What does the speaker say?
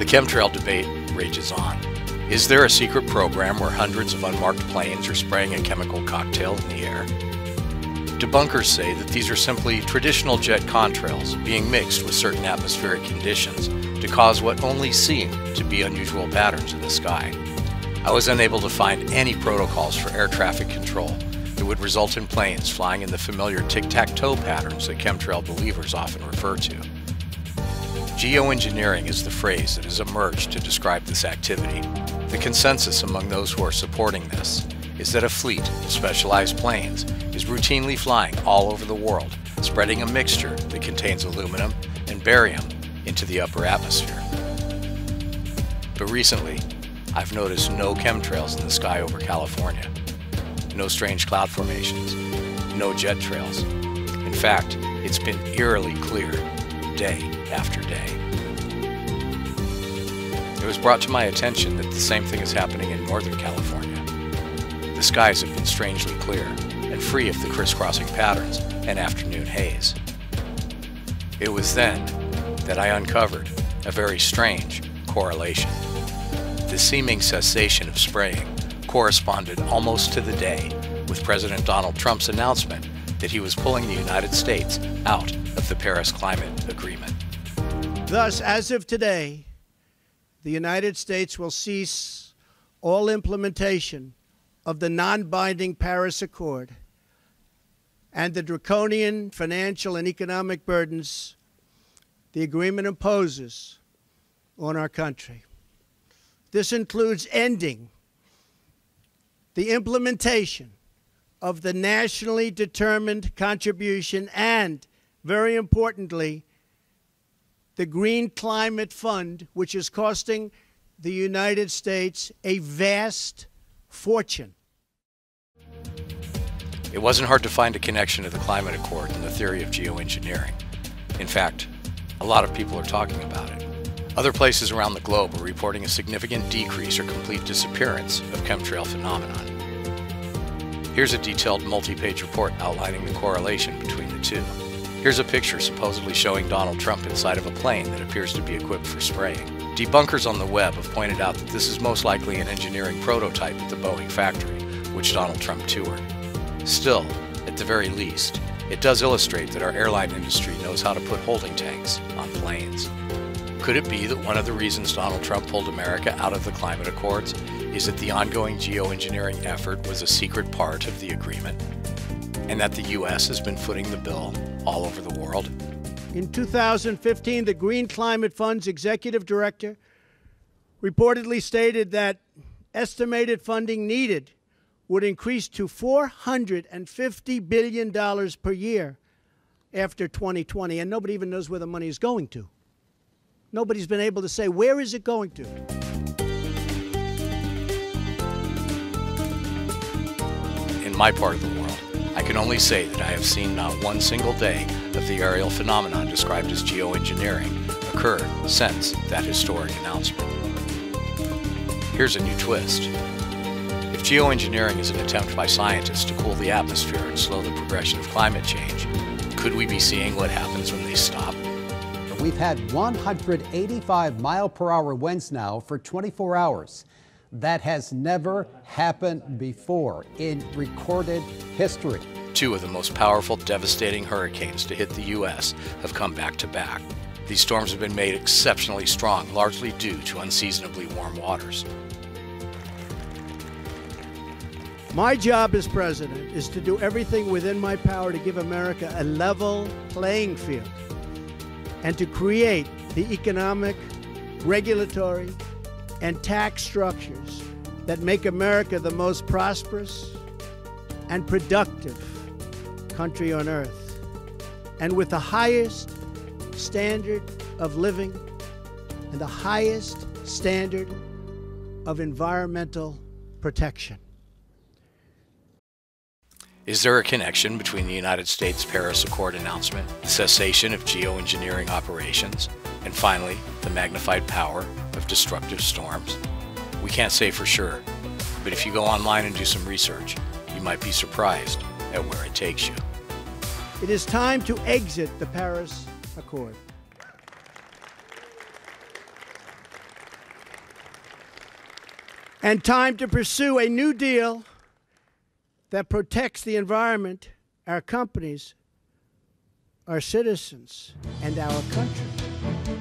chemtrail debate rages on. Is there a secret program where hundreds of unmarked planes are spraying a chemical cocktail in the air? Debunkers say that these are simply traditional jet contrails being mixed with certain atmospheric conditions to cause what only seem to be unusual patterns in the sky. I was unable to find any protocols for air traffic control that would result in planes flying in the familiar tic-tac-toe patterns that chemtrail believers often refer to. Geoengineering is the phrase that has emerged to describe this activity. The consensus among those who are supporting this is that a fleet of specialized planes is routinely flying all over the world, spreading a mixture that contains aluminum and barium into the upper atmosphere. But recently, I've noticed no chemtrails in the sky over California, no strange cloud formations, no jet trails. In fact, it's been eerily clear day after day. It was brought to my attention that the same thing is happening in Northern California. The skies have been strangely clear and free of the crisscrossing patterns and afternoon haze. It was then that I uncovered a very strange correlation. The seeming cessation of spraying corresponded almost to the day with President Donald Trump's announcement that he was pulling the United States out of the Paris Climate Agreement. Thus, as of today, the United States will cease all implementation of the non-binding Paris Accord and the draconian financial and economic burdens the agreement imposes on our country. This includes ending the implementation of the nationally determined contribution and, very importantly, the Green Climate Fund, which is costing the United States a vast fortune. It wasn't hard to find a connection to the climate accord and the theory of geoengineering. In fact, a lot of people are talking about it. Other places around the globe are reporting a significant decrease or complete disappearance of chemtrail phenomenon. Here's a detailed multi-page report outlining the correlation between the two. Here's a picture supposedly showing Donald Trump inside of a plane that appears to be equipped for spraying. Debunkers on the web have pointed out that this is most likely an engineering prototype at the Boeing factory, which Donald Trump toured. Still, at the very least, it does illustrate that our airline industry knows how to put holding tanks on planes. Could it be that one of the reasons Donald Trump pulled America out of the climate accords is that the ongoing geoengineering effort was a secret part of the agreement, and that the U.S. has been footing the bill all over the world? In 2015, the Green Climate Fund's executive director reportedly stated that estimated funding needed would increase to $450 billion per year after 2020, and nobody even knows where the money is going to. Nobody's been able to say, where is it going to? In my part of the world, I can only say that I have seen not one single day of the aerial phenomenon described as geoengineering occur since that historic announcement. Here's a new twist. If geoengineering is an attempt by scientists to cool the atmosphere and slow the progression of climate change, could we be seeing what happens when they stop? We've had 185-mile-per-hour winds now for 24 hours. That has never happened before in recorded history. Two of the most powerful, devastating hurricanes to hit the U.S. have come back to back. These storms have been made exceptionally strong, largely due to unseasonably warm waters. My job as president is to do everything within my power to give America a level playing field and to create the economic, regulatory, and tax structures that make America the most prosperous and productive country on earth, and with the highest standard of living and the highest standard of environmental protection. Is there a connection between the United States Paris Accord announcement, the cessation of geoengineering operations, and finally, the magnified power of destructive storms? We can't say for sure, but if you go online and do some research, you might be surprised at where it takes you. It is time to exit the Paris Accord. and time to pursue a new deal that protects the environment, our companies, our citizens, and our country.